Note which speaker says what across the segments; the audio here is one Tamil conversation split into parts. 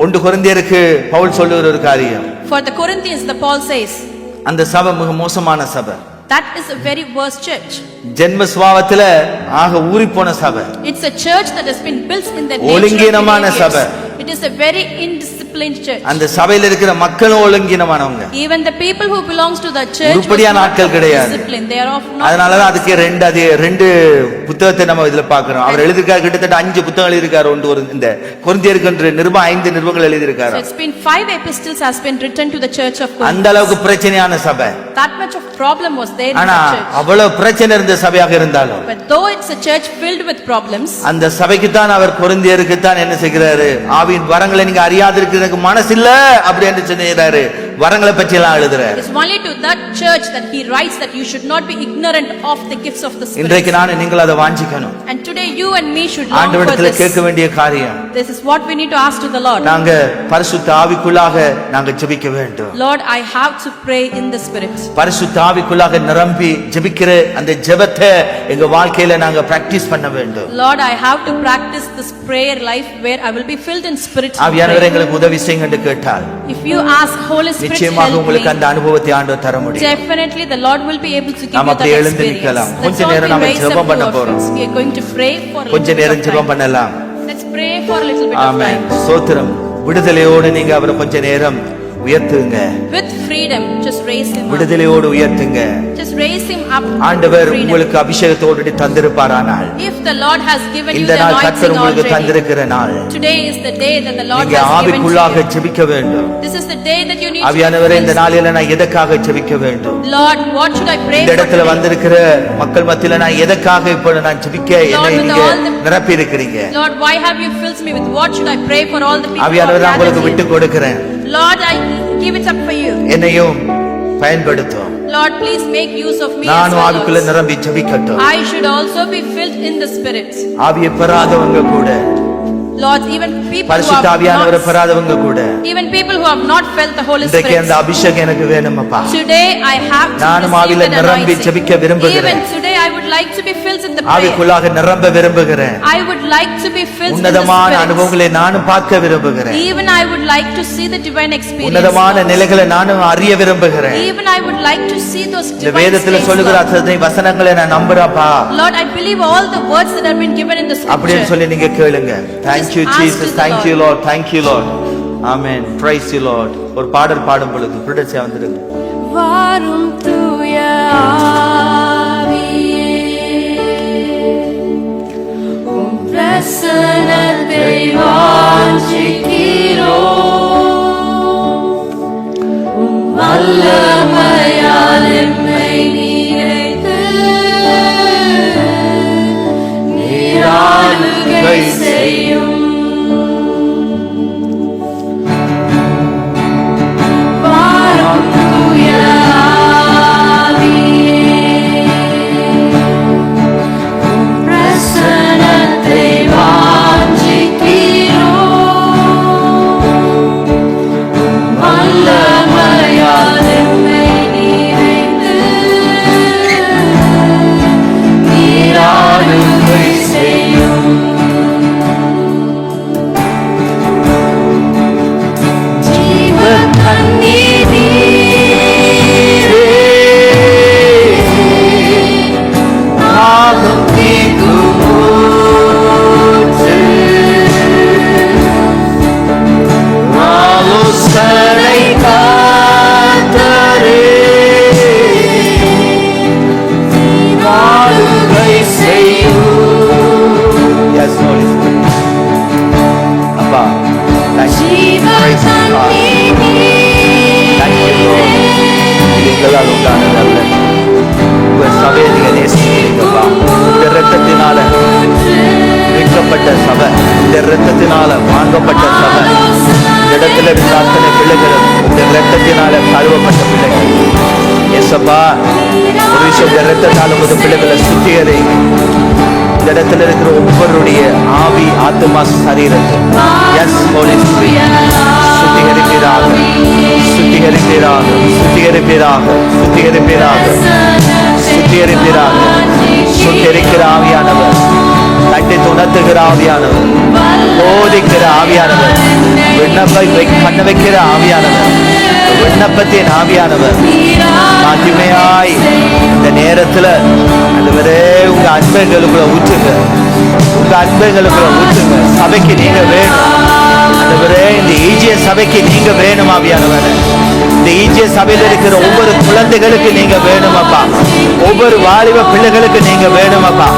Speaker 1: ஒன்று கொரிந்தியருக்கு பவுல் சொல்லுகிற ஒரு காரியம்.
Speaker 2: For the Corinthians, the Paul says,
Speaker 1: அந்த சபை மிக மோசமான சபை.
Speaker 2: that is a very worst church.
Speaker 1: ஜென்ம சுபாவத்துல ஆக ஊறிப்போன சபை.
Speaker 2: It's a church that has been built in the
Speaker 1: ஒழுங்கீனமான சபை.
Speaker 2: It is a very indisciplined church.
Speaker 1: அந்த சபையில இருக்கிற மக்களும் ஒழுங்கீனமானவங்க.
Speaker 2: Even the people who belongs to the church
Speaker 1: உருப்படியான ஆட்கள் கிடையாது.
Speaker 2: They are of not.
Speaker 1: அதனால தான் அதுக்கு ரெண்டு புத்தகத்தை நம்ம இதுல பார்க்கிறோம். அவர் எழுதியிருக்கார், கிட்டத்தட்ட 5 புத்தகங்கள் எழுதியிருக்கார். ஒரு இந்த கொரிந்தியருக்கு நிருபம் 5 நிருபங்கள் எழுதியிருக்கார்.
Speaker 2: So it's been 5 epistles has been written to the church of Corinth.
Speaker 1: அந்த அளவுக்கு பிரச்சனையான சபை.
Speaker 2: That much of problem was there in
Speaker 1: ஆனா
Speaker 2: the church.
Speaker 1: அவ்வளவு பிரச்சனை இருந்த சபையாக இருந்தாலும்,
Speaker 2: But though it's a church filled with problems,
Speaker 1: அந்த சபைக்கு தான் அவர் கொரிந்தியருக்கு தான் என்ன செய்கிறாரு, ஆவியின் வரங்களை நீங்க அறியாதிருக்கிறதுக்கு மனசு இல்ல அப்படி என்று சொல்றாரு. வரங்களை பற்றி எல்லாம் எழுதுறாரு.
Speaker 2: it's only to that church that he writes that you should not be ignorant of the gifts of the Spirit.
Speaker 1: இன்றைக்கு நீங்கள் அதை வாஞ்சிக்கணும்.
Speaker 2: And today you and me should long for
Speaker 1: ஆண்டவரிடத்தில்
Speaker 2: this.
Speaker 1: கேட்க வேண்டிய காரியம்,
Speaker 2: This is what we need to ask to the Lord.
Speaker 1: நாங்க பரிசுத்த ஆவிக்குள்ளாக நாங்க ஜெபிக்க வேண்டும்.
Speaker 2: Lord, I have to pray in the Spirit.
Speaker 1: பரிசுத்த ஆவிக்குள்ளாக நிரம்பி ஜெபிக்கிற அந்த ஜெபத்தை எங்க வாழ்க்கையில நாங்க பிராக்டீஸ் பண்ண வேண்டும்.
Speaker 2: Lord, I have to practice this prayer life where I will be filled in spirit.
Speaker 1: ஆவியானவர் எங்களுக்கு உதவி செய்யுங்க என்று கேட்டால்,
Speaker 2: If you ask Holy Spirit,
Speaker 1: நிச்சயமாக உங்களுக்கு அந்த அனுபவத்தை ஆண்டவர் தர முடியும்.
Speaker 2: Definitely the Lord will be able to give
Speaker 1: நாம
Speaker 2: you
Speaker 1: அப்படியே
Speaker 2: that
Speaker 1: எழுந்து
Speaker 2: experience.
Speaker 1: நிக்கலாம்.
Speaker 2: Let's
Speaker 1: கொஞ்ச
Speaker 2: all
Speaker 1: நேரம்
Speaker 2: be
Speaker 1: நாம
Speaker 2: raised
Speaker 1: ஜெபம்
Speaker 2: up
Speaker 1: பண்ண
Speaker 2: to our
Speaker 1: போறோம்.
Speaker 2: feet. We are going to pray for a
Speaker 1: கொஞ்ச
Speaker 2: little
Speaker 1: நேரம்
Speaker 2: bit of
Speaker 1: ஜெபம்
Speaker 2: time.
Speaker 1: பண்ணலாம்.
Speaker 2: Let's pray for a little bit of
Speaker 1: amen.
Speaker 2: time.
Speaker 1: ஸ்தோத்திரம். விடுதலையோடு நீங்க அவரை கொஞ்ச நேரம் உயர்த்துங்க.
Speaker 2: With freedom, just raise him up.
Speaker 1: விடுதலையோடு உயர்த்துங்க.
Speaker 2: Just raise him up.
Speaker 1: ஆண்டவர்
Speaker 2: with freedom.
Speaker 1: உங்களுக்கு அபிஷேகத்தோடு தந்திருப்பாரானால்,
Speaker 2: If the Lord has given you
Speaker 1: இந்த
Speaker 2: the
Speaker 1: நாள் கர்த்தர்
Speaker 2: anointing
Speaker 1: உங்களுக்கு
Speaker 2: already,
Speaker 1: தந்திருக்கிற நாள்.
Speaker 2: today is the day that the Lord
Speaker 1: நீங்க
Speaker 2: has given to
Speaker 1: ஆவிக்குள்ளாக
Speaker 2: you.
Speaker 1: ஜெபிக்க வேண்டும்.
Speaker 2: This is the day that you need to
Speaker 1: ஆவியானவரே, இந்த
Speaker 2: be filled.
Speaker 1: நாளில நான் எதற்காக ஜெபிக்க வேண்டும்?
Speaker 2: Lord, what should I pray
Speaker 1: இந்த
Speaker 2: for
Speaker 1: இடத்துல
Speaker 2: today?
Speaker 1: வந்திருக்கிற மக்கள் மத்தியில நான் எதற்காக இப்போ நான் ஜெபிக்க என்னை
Speaker 2: with
Speaker 1: நீங்க
Speaker 2: all the-
Speaker 1: நிரப்பி இருக்கிறீங்க?
Speaker 2: Lord, why have you filled me with what should I pray for all the people who are
Speaker 1: ஆவியானவரே, நான் உங்களுக்கு
Speaker 2: gathered
Speaker 1: விட்டு
Speaker 2: here?
Speaker 1: கொடுக்கிறேன்.
Speaker 2: Lord, I give it up for you.
Speaker 1: என்னையும் பயன்படுத்தும்.
Speaker 2: Lord, please make use of me as
Speaker 1: நானும்
Speaker 2: well,
Speaker 1: ஆவிக்குள்ள
Speaker 2: Lord.
Speaker 1: நிரம்பி ஜெபிக்கட்டும்.
Speaker 2: I should also be filled in the Spirit.
Speaker 1: ஆவியை பெறாதவங்க கூட,
Speaker 2: Lord, even people who
Speaker 1: பரிசுத்த
Speaker 2: have
Speaker 1: ஆவியானவரை
Speaker 2: not,
Speaker 1: பெறாதவங்க கூட,
Speaker 2: even people who have not felt the Holy
Speaker 1: இன்றைக்கு அந்த
Speaker 2: Spirit.
Speaker 1: அபிஷேகம் எனக்கு வேணுமப்பா.
Speaker 2: Today I have to
Speaker 1: நானும்
Speaker 2: receive
Speaker 1: ஆவியில
Speaker 2: that
Speaker 1: நிரம்பி
Speaker 2: anointing.
Speaker 1: ஜெபிக்க விரும்புகிறேன்.
Speaker 2: Even today I would like to be filled in the prayer.
Speaker 1: ஆவிக்குள்ளாக நிரம்ப விரும்புகிறேன்.
Speaker 2: I would like to be filled in the
Speaker 1: உன்னதமான
Speaker 2: Spirit.
Speaker 1: அனுபவங்களை நானும் பார்க்க விரும்புகிறேன்.
Speaker 2: Even I would like to see the divine experience.
Speaker 1: உன்னதமான
Speaker 2: Lord.
Speaker 1: நிலைகளை நானும் அறிய விரும்புகிறேன்.
Speaker 2: Even I would like to see those
Speaker 1: இந்த
Speaker 2: divine
Speaker 1: வேதத்துல
Speaker 2: states,
Speaker 1: சொல்லுகிற
Speaker 2: Lord.
Speaker 1: அத்தனை வசனங்களை நான் நம்புறப்பா
Speaker 2: Lord, I believe all the words that have been given in the
Speaker 1: அப்படின்னு
Speaker 2: scripture.
Speaker 1: சொல்லி நீங்க கேளுங்க. Thank you
Speaker 2: Just ask
Speaker 1: Jesus,
Speaker 2: to the
Speaker 1: thank you
Speaker 2: Lord.
Speaker 1: Lord, thank you Lord. Amen. Praise you Lord. ஒரு பாடல் பாடும் பொழுது பிடிச்சா வந்துருங்க.
Speaker 2: வாரும் தூய ஆவியே, உம் பிரசன்னத்தை வாஞ்சிக்கிறோம். உம் வல்லமையால் எம்மை நிறைத்து நீர் ஆளுகை செய்யும். வாரும் தூய ஆவியே, உம் பிரசன்னத்தை வாஞ்சிக்கிறோம். உம் வல்லமையால் எம்மை நிறைத்து நீர் ஆளுகை செய்யும். ஜீவ தண்ணீர் நீரே, தாகம் தீர்க்கும் ஊற்று. ஆலோசனை கர்த்தரே, நீர் ஆளுகை செய்யும்.
Speaker 1: Yes, Holy Spirit. அப்பா, thank you.
Speaker 2: ஜீவ
Speaker 1: Praise you, God.
Speaker 2: தண்ணீர்
Speaker 1: Thank you, Lord. இது எங்களால் உண்டானது அல்ல. உங்க சபையை நீங்க நேசிக்கிறீங்கப்பா. இந்த இரத்தத்தினால மீட்கப்பட்ட சபை, இந்த இரத்தத்தினால வாங்கப்பட்ட சபை, இந்த இடத்துல இருந்த அத்தனை பிள்ளைகளும் இந்த இரத்தத்தினால கழுவப்பட்ட பிள்ளைகள். ஏசப்பா, ஒரு விஷயம், இந்த இரத்தத்தால உங்க பிள்ளைகளை சுத்திகரி. இந்த இடத்துல இருக்கிற ஒவ்வொருடைய ஆவி, ஆத்மா, சரீரத்தை எஸ் ஹோலி ஸ்பிரிட் சுத்திகரிப்பீராக, சுத்திகரிப்பீராக, சுத்திகரிப்பீராக, சுத்திகரிப்பீராக, சுத்திகரிப்பீராக. சுத்திகரிக்கிற ஆவியானவர், தட்டி துணர்த்துகிற ஆவியானவர், போதிக்கிற ஆவியானவர், பண்ண வைக்கிற ஆவியானவர், விண்ணப்பத்தின் ஆவியானவர் மகிமையாய் இந்த நேரத்துல ஆண்டவரே உங்க அன்பைகளுக்குள்ள ஊற்றுங்க, உங்க அன்பைகளுக்குள்ள ஊற்றுங்க. சபைக்கு நீங்க வேணும் ஆண்டவரே, இந்த ஈஜிய சபைக்கு நீங்க வேணும் ஆவியானவர். இந்த ஈஜிய சபையில் இருக்கிற ஒவ்வொரு குழந்தைகளுக்கு நீங்க வேணும் அப்பா, ஒவ்வொரு வாலிப பிள்ளைகளுக்கு நீங்க வேணும் அப்பா,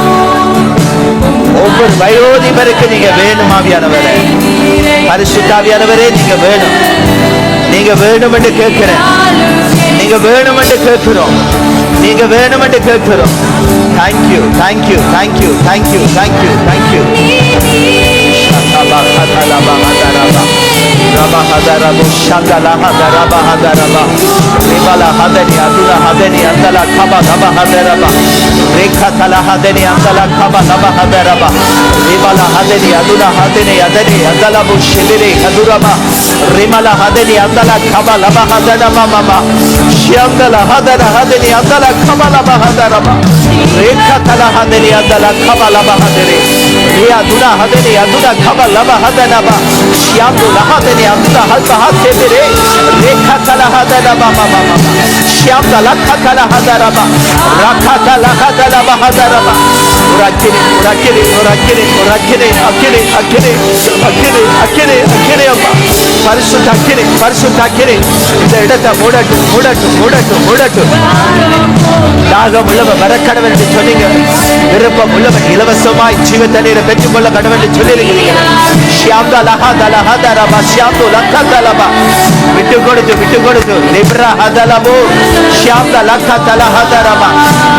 Speaker 1: ஒவ்வொரு வயோதிபருக்கு நீங்க வேணும் ஆவியானவரே. பரிசுத்த ஆவியானவரே நீங்க வேணும், நீங்க வேணும் என்று கேட்கிறேன், நீங்க வேணும் என்று கேட்கிறோம், நீங்க வேணும் என்று கேட்கிறோம். Thank you thank you thank you thank you thank you thank you. Rabba hadarabo shandala hadaraba hadaraba rebala hadani adula hadani andala kaba laba hadaraba rekha tala hadani andala kaba laba hadaraba rebala hadani adula hadani adani andala bu shibire haduraba remala hadani andala kaba laba hadaraba mama shandala hadana hadani andala kaba laba hadaraba rekha tala hadani andala kaba laba hadare ria adula hadani adula kaba laba hadaraba shandala hadani andala halba hasse bire rekha tala hadaraba mama shandala kala hadaraba rakha tala hadaraba hadaraba urakire urakire urakire urakire akire akire akire akire akire amma பரிசுத்த அக்கினி இந்த இடத்தை மூடட்டும் மூடட்டும் மூடட்டும் மூடட்டும். தாகம் உள்ளவன் வர கடவுள் என்று சொன்னீங்க, விருப்பம் உள்ளவன் இலவசமாய் ஜீவ தண்ணீரை பெற்றுக் கொள்ள கடவுள் என்று சொல்லியிருக்கிறீங்க. விட்டு கொடுத்து விட்டு கொடுத்து லிப்ரா ஹதலபு ஷியாம்தா லக்கா தலஹதரபா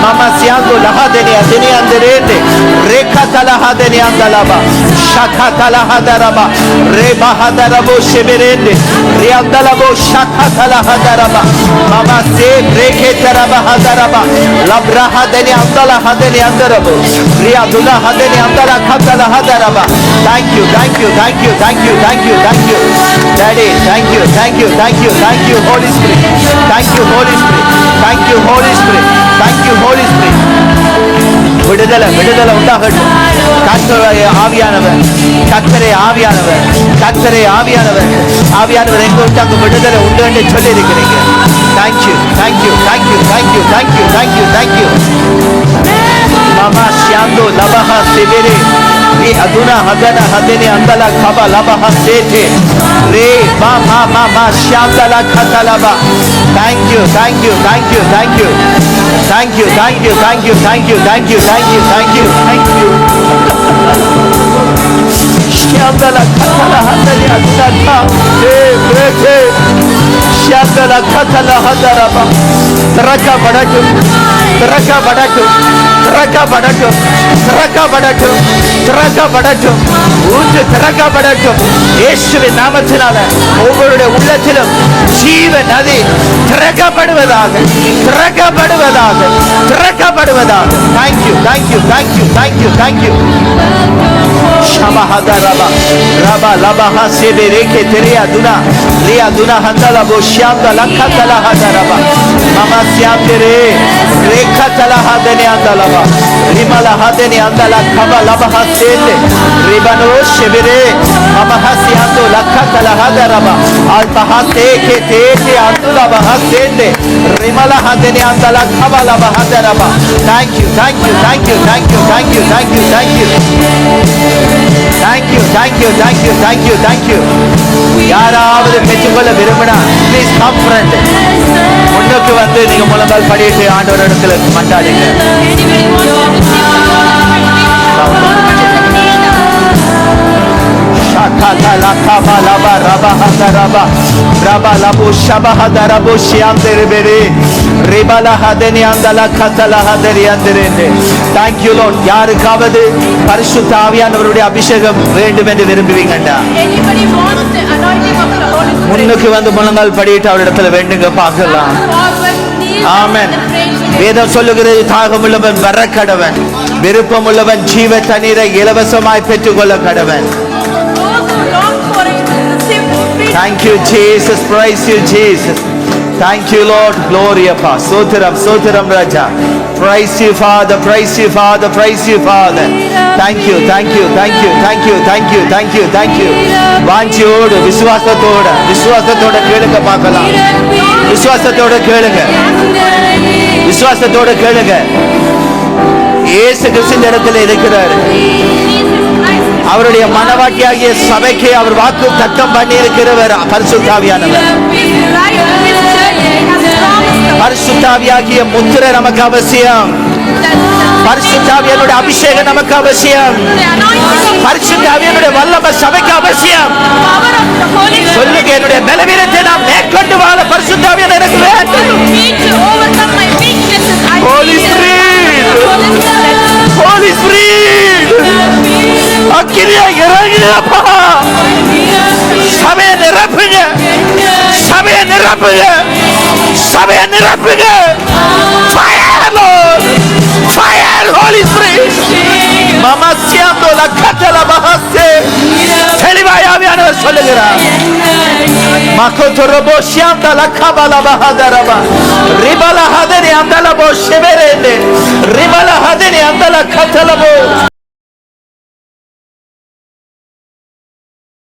Speaker 1: மமா சியாந்து லஹதனி அதனி அந்தரேந்தே ரேகா தலஹதனி அந்தலபா ஷகா தலஹதரபா ரேபா ஹதரபு ஷிபிரேந்தே ரியாந்தலபு ஷகா தலஹதரபா மமா சே ரேகே தரபா ஹதரபா லப்ரா ஹதனி அந்தல ஹதனி அந்தரபு ரியாதுலா ஹதனி அந்தல கதல ஹதரபா. Thank you thank you thank you thank you thank you thank you Daddy, thank you thank you thank you thank you Holy Spirit, thank you Holy Spirit, thank you Holy Spirit, thank you Holy Spirit. விடுதலை விடுதலை உண்டாகட்டும். கர்த்தரே ஆவியானவர், கர்த்தரே ஆவியானவர், கர்த்தரே ஆவியானவர், ஆவியானவர் எங்க உண்டாங்க விடுதலை உண்டு என்று சொல்லி இருக்கிறீங்க. Thank you thank you thank you thank you thank you thank you thank you Mama Shando Labaha Sibere Re Aduna Hadana Hadene Andala Kaba Labaha Sete Re Mama Mama Shandala Katalaba. Thank you thank you thank you thank you thank you thank you thank you thank you thank you thank you thank you thank you Shandala Katala Hadane Aduna Re Shandala Katala Hadaraba. Traka Badatu Traka Badatu Traka Badatu Traka Badatu Traka Badatu ஊற்று திறக்கப்படட்டும். இயேசுவின் நாமத்தினால ஒவ்வொருடைய உள்ளத்திலும் ஜீவ நதி திறக்கப்படுவதாக திறக்கப்படுவதாக திறக்கப்படுவதாக. Thank you thank you thank you thank you thank you Shabahada Raba Raba Labaha Sebereke Teria Duna Ria Duna Handala Boshyanda Lakatala Hadaraba Mama Siamdere Rekatala Hadene Andalaba Rimala Hadene Andala Kaba Labaha Sete Ribano Shebere Mama Hasiando Lakatala Hadaraba Alpahate Kete Andula Bahasete Rimala Hadene Andala Kaba Labaha Hadaraba. Thank you thank you thank you thank you thank you thank you thank you thank you thank you thank you thank you thank you. யாராவது பெற்றுக்கொள்ள விரும்பினா ப்ளீஸ் கம் ஃப்ரெண்ட், முன்னுக்கு வந்து நீங்க முழங்கால் படிட்டு ஆண்டவரிடத்துல மன்றாடுங்க. Shakata la kaba laba raba hadaraba raba labu shabahadarabu shiamderebere rebala hadeni andala katala haderi anderende. Thank you Lord. யாருக்காவது பரிசுத்த ஆவியானவருடைய அபிஷேகம் வேண்டும் என்று விரும்புவீங்கடா?
Speaker 2: Anybody wants the anointing of the Holy Spirit?
Speaker 1: முன்னுக்கு வந்து முழங்கால் படிட்டு அவரிடத்துல வேண்டுங்க பார்க்கலாம். ஆமென். வேதம் சொல்லுகிறது தாகமுள்ளவன் வர கடவன், விருப்பமுள்ளவன் ஜீவ தண்ணீரை இலவசமாய் பெற்றுக்கொள்ள கடவன். Thank you Jesus, praise you Jesus, Thank you, Lord. Glory, Appa. Sothiram, Sothiram, Raja. Praise you, Father. Praise you, Father. Praise you, Father. Thank you, thank you, thank you, thank you, thank you, thank you, thank you. வாஞ்சியோடு விசுவாசத்தோட கேளுங்க பார்க்கலாம். விசுவாசத்தோட கேளுங்க. இயேசு கிறிஸ்துவின் இடத்துல இருக்கிறார். அவருடைய மனவாட்டியாகிய சபைக்கு அவர் வாக்கு தத்தம் பண்ணி இருக்கிறவர் பரிசுத்த ஆவியானவர். பரிசுத்த ஆவியாகிய முத்திரை நமக்கு அவசியம். பரிசுத்த ஆவியானுடைய அபிஷேகம் நமக்கு அவசியம். பரிசுத்த ஆவியானுடைய வல்லமை சபைக்கு அவசியம். சொல்லுங்க, என்னுடைய பலவீனத்தை நாம் மேற்கொண்டு வாழ பரிசுத்த ஆவியான எனக்கு வேண்டும். Holy Spirit, Holy Spirit, அக்கினியா இறங்குங்கப்பா. சபையை நிரப்புங்க, சபையை நிரப்புங்க, சபையை நிரப்புங்க. Fire, Lord, fire, Holy Spirit. மமசியாந்தோ லக்கத்தல மஹசே. தெளிவாய் ஆவியானவர் சொல்லுகிறார். மக்கோதரபோ ஷியாந்த லக்கபல பஹதரபா. ரிபல ஹதனி அந்தலபோ ஷெபரேனே. ரிபல ஹதனி அந்தல கத்தலபோ.